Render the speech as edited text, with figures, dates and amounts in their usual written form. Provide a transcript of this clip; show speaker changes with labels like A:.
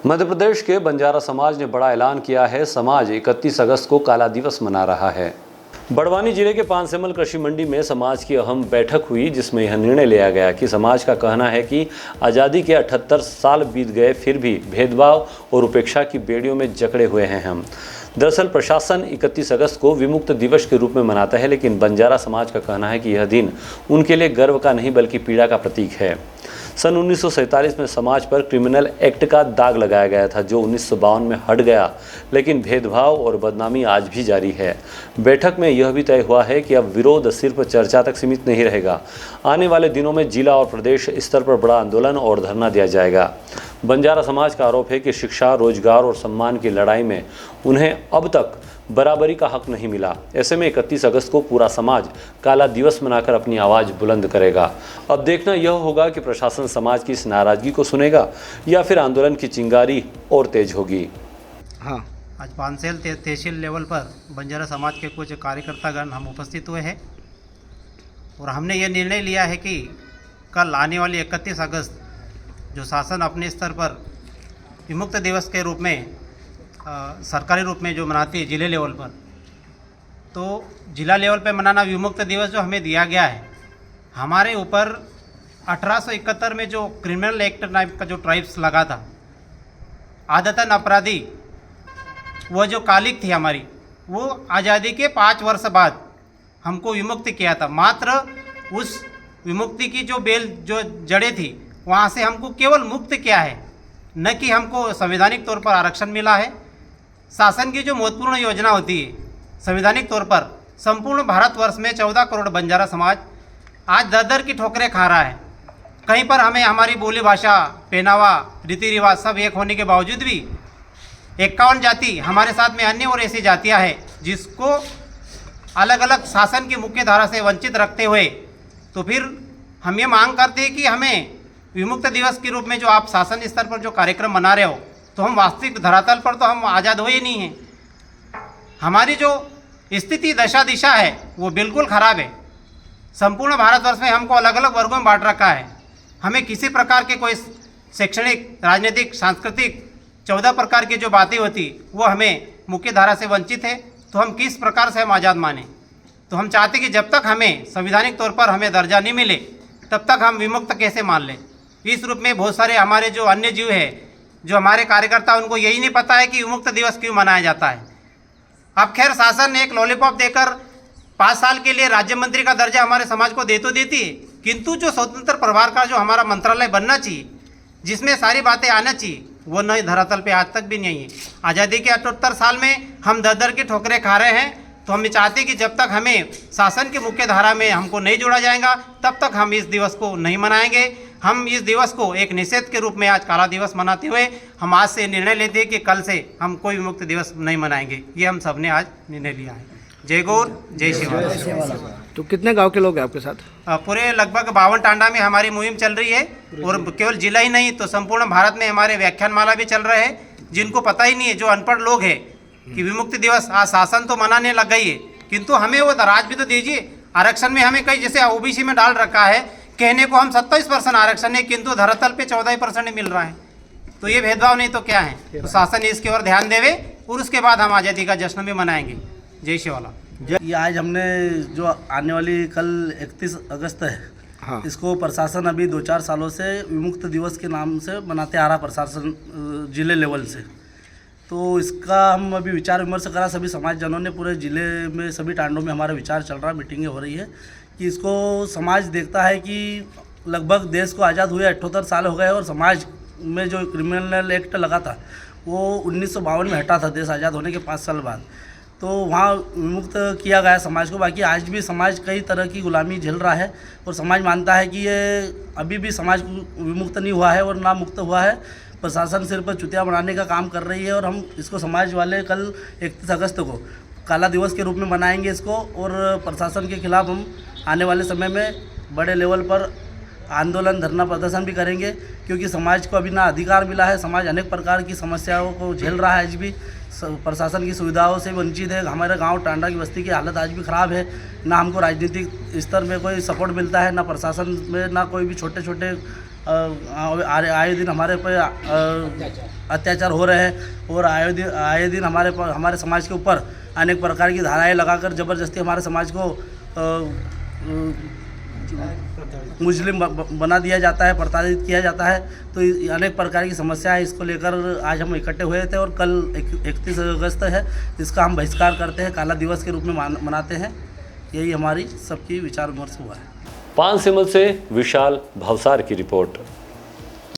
A: मध्य प्रदेश के बंजारा समाज ने बड़ा ऐलान किया है। समाज 31 अगस्त को काला दिवस मना रहा है। बड़वानी जिले के पानसेमल कृषि मंडी में समाज की अहम बैठक हुई, जिसमें यह निर्णय लिया गया कि समाज का कहना है कि आज़ादी के 78 साल बीत गए, फिर भी भेदभाव और उपेक्षा की बेड़ियों में जकड़े हुए हैं हम। दरअसल प्रशासन 31 अगस्त को विमुक्त दिवस के रूप में मनाता है, लेकिन बंजारा समाज का कहना है कि यह दिन उनके लिए गर्व का नहीं बल्कि पीड़ा का प्रतीक है। सन 1947 में समाज पर क्रिमिनल एक्ट का दाग लगाया गया था, जो 1952 में हट गया, लेकिन भेदभाव और बदनामी आज भी जारी है। बैठक में यह भी तय हुआ है कि अब विरोध सिर्फ चर्चा तक सीमित नहीं रहेगा। आने वाले दिनों में जिला और प्रदेश स्तर पर बड़ा आंदोलन और धरना दिया जाएगा। बंजारा समाज का आरोप है कि शिक्षा, रोजगार और सम्मान की लड़ाई में उन्हें अब तक बराबरी का हक नहीं मिला। ऐसे में 31 अगस्त को पूरा समाज काला दिवस मनाकर अपनी आवाज़ बुलंद करेगा। अब देखना यह होगा कि प्रशासन समाज की इस नाराज़गी को सुनेगा या फिर आंदोलन की चिंगारी और तेज होगी।
B: हाँ,
C: आज पानसेल तहसील लेवल पर बंजारा समाज के कुछ कार्यकर्तागण हम उपस्थित हुए हैं और हमने ये निर्णय लिया है कि कल आने वाली 31 अगस्त जो शासन अपने स्तर पर विमुक्त दिवस के रूप में सरकारी रूप में जो मनाती है जिले लेवल पर, तो जिला लेवल पे मनाना विमुक्त दिवस जो हमें दिया गया है, हमारे ऊपर 1871 में जो क्रिमिनल एक्ट टाइप का जो ट्राइब्स लगा था, आदतन अपराधी, वो जो कालिक थी हमारी, वो आज़ादी के 5 वर्ष बाद हमको विमुक्त किया था। मात्र उस विमुक्ति की जो बेल जो जड़ें थी, वहाँ से हमको केवल मुक्त किया है, न कि हमको संवैधानिक तौर पर आरक्षण मिला है। शासन की जो महत्वपूर्ण योजना होती है संवैधानिक तौर पर, संपूर्ण भारतवर्ष में 14 करोड़ बंजारा समाज आज दर-दर की ठोकरें खा रहा है। कहीं पर हमें हमारी बोली भाषा, पहनावा, रीति रिवाज सब एक होने के बावजूद भी 51 जाति हमारे साथ में अन्य और ऐसी जातियां हैं जिसको अलग अलग शासन की मुख्य धारा से वंचित रखते हुए, तो फिर हम ये मांग करते हैं कि हमें विमुक्त दिवस के रूप में जो आप शासन स्तर पर जो कार्यक्रम मना रहे हो, तो हम वास्तविक धरातल पर तो हम आज़ाद हुए नहीं हैं। हमारी जो स्थिति दशा दिशा है वो बिल्कुल ख़राब है। संपूर्ण भारतवर्ष में हमको अलग अलग वर्गों में बांट रखा है। हमें किसी प्रकार के कोई शैक्षणिक, राजनीतिक, सांस्कृतिक 14 प्रकार की जो बातें होती वो हमें मुख्य धारा से वंचित है, तो हम किस प्रकार से हम आज़ाद माने। तो हम चाहते कि जब तक हमें संवैधानिक तौर पर हमें दर्जा नहीं मिले तब तक हम विमुक्त कैसे मान लें। इस रूप में बहुत सारे हमारे जो अन्य जीव है, जो हमारे कार्यकर्ता, उनको यही नहीं पता है कि विमुक्त दिवस क्यों मनाया जाता है। अब खैर शासन ने एक लॉलीपॉप देकर 5 साल के लिए राज्य मंत्री का दर्जा हमारे समाज को दे तो देती है, किंतु जो स्वतंत्र प्रभार का जो हमारा मंत्रालय बनना चाहिए, जिसमें सारी बातें आना चाहिए, वो नई धरातल पे आज तक भी नहीं है। आज़ादी के 78 साल में हम दर की ठोकरें खा रहे हैं, तो हम चाहते कि जब तक हमें शासन की मुख्य धारा में हमको नहीं जोड़ा जाएगा तब तक हम इस दिवस को नहीं मनाएंगे। हम इस दिवस को एक निषेध के रूप में आज काला दिवस मनाते हुए हम आज से निर्णय लेते हैं कि कल से हम कोई विमुक्त दिवस नहीं मनाएंगे। ये हम सब ने आज निर्णय लिया है। जय गौर, जय शिवाला।
B: तो कितने गांव के लोग हैं आपके साथ?
C: पूरे लगभग 52 टांडा में हमारी मुहिम चल रही है और केवल जिला ही नहीं तो संपूर्ण भारत में हमारे व्याख्यान माला भी चल रहे हैं। जिनको पता ही नहीं है, जो अनपढ़ लोग हैं कि विमुक्ति दिवस आज शासन तो मनाने लग गई है, किंतु हमें वो राज भी तो दीजिए। आरक्षण में हमें कई जैसे ओबीसी में डाल रखा है, कहने को हम 27% आरक्षण है, किंतु धरातल पे 14% मिल रहा है। तो ये भेदभाव नहीं तो क्या है। तो शासन इसकी ओर ध्यान देवे और उसके बाद हम आज़ादी का जश्न भी मनाएंगे। जय शिवाला।
D: ये आज हमने जो आने वाली कल 31 अगस्त है,
B: हाँ,
D: इसको प्रशासन अभी 2-4 सालों से विमुक्त दिवस के नाम से मनाते आ रहा प्रशासन जिले लेवल से। तो इसका हम अभी विचार विमर्श करा, सभी समाजजनों ने, पूरे ज़िले में सभी टांडों में हमारा विचार चल रहा, मीटिंगें हो रही है कि इसको समाज देखता है कि लगभग देश को आज़ाद हुए 78 साल हो गए और समाज में जो क्रिमिनल एक्ट लगा था वो 1952 में हटा था, देश आज़ाद होने के 5 साल बाद। तो वहाँ विमुक्त किया गया समाज को। बाकी आज भी समाज कई तरह की गुलामी झेल रहा है और समाज मानता है कि ये अभी भी समाज विमुक्त नहीं हुआ है और ना मुक्त हुआ है। प्रशासन सिर्फ चुतिया बनाने का काम कर रही है और हम इसको समाज वाले कल 31 अगस्त को काला दिवस के रूप में मनाएंगे इसको, और प्रशासन के खिलाफ हम आने वाले समय में बड़े लेवल पर आंदोलन, धरना प्रदर्शन भी करेंगे, क्योंकि समाज को अभी ना अधिकार मिला है। समाज अनेक प्रकार की समस्याओं को झेल रहा है, आज भी प्रशासन की सुविधाओं से वंचित है। हमारे गांव टांडा की बस्ती की हालत आज भी ख़राब है। ना हमको राजनीतिक स्तर में कोई सपोर्ट मिलता है, ना प्रशासन में, ना कोई भी छोटे छोटे आए दिन हमारे पे अत्याचार हो रहे हैं और आए दिन हमारे समाज के ऊपर अनेक प्रकार की धाराएं लगाकर ज़बरदस्ती हमारे समाज को मुस्लिम बना दिया जाता है, प्रताड़ित किया जाता है। तो अनेक प्रकार की समस्या है, इसको लेकर आज हम इकट्ठे हुए थे और कल 31 अगस्त है, इसका हम बहिष्कार करते हैं, काला दिवस के रूप में मनाते हैं। यही हमारी सबकी विचार विमर्श हुआ है।
A: पानसेमल से विशाल भावसार की रिपोर्ट।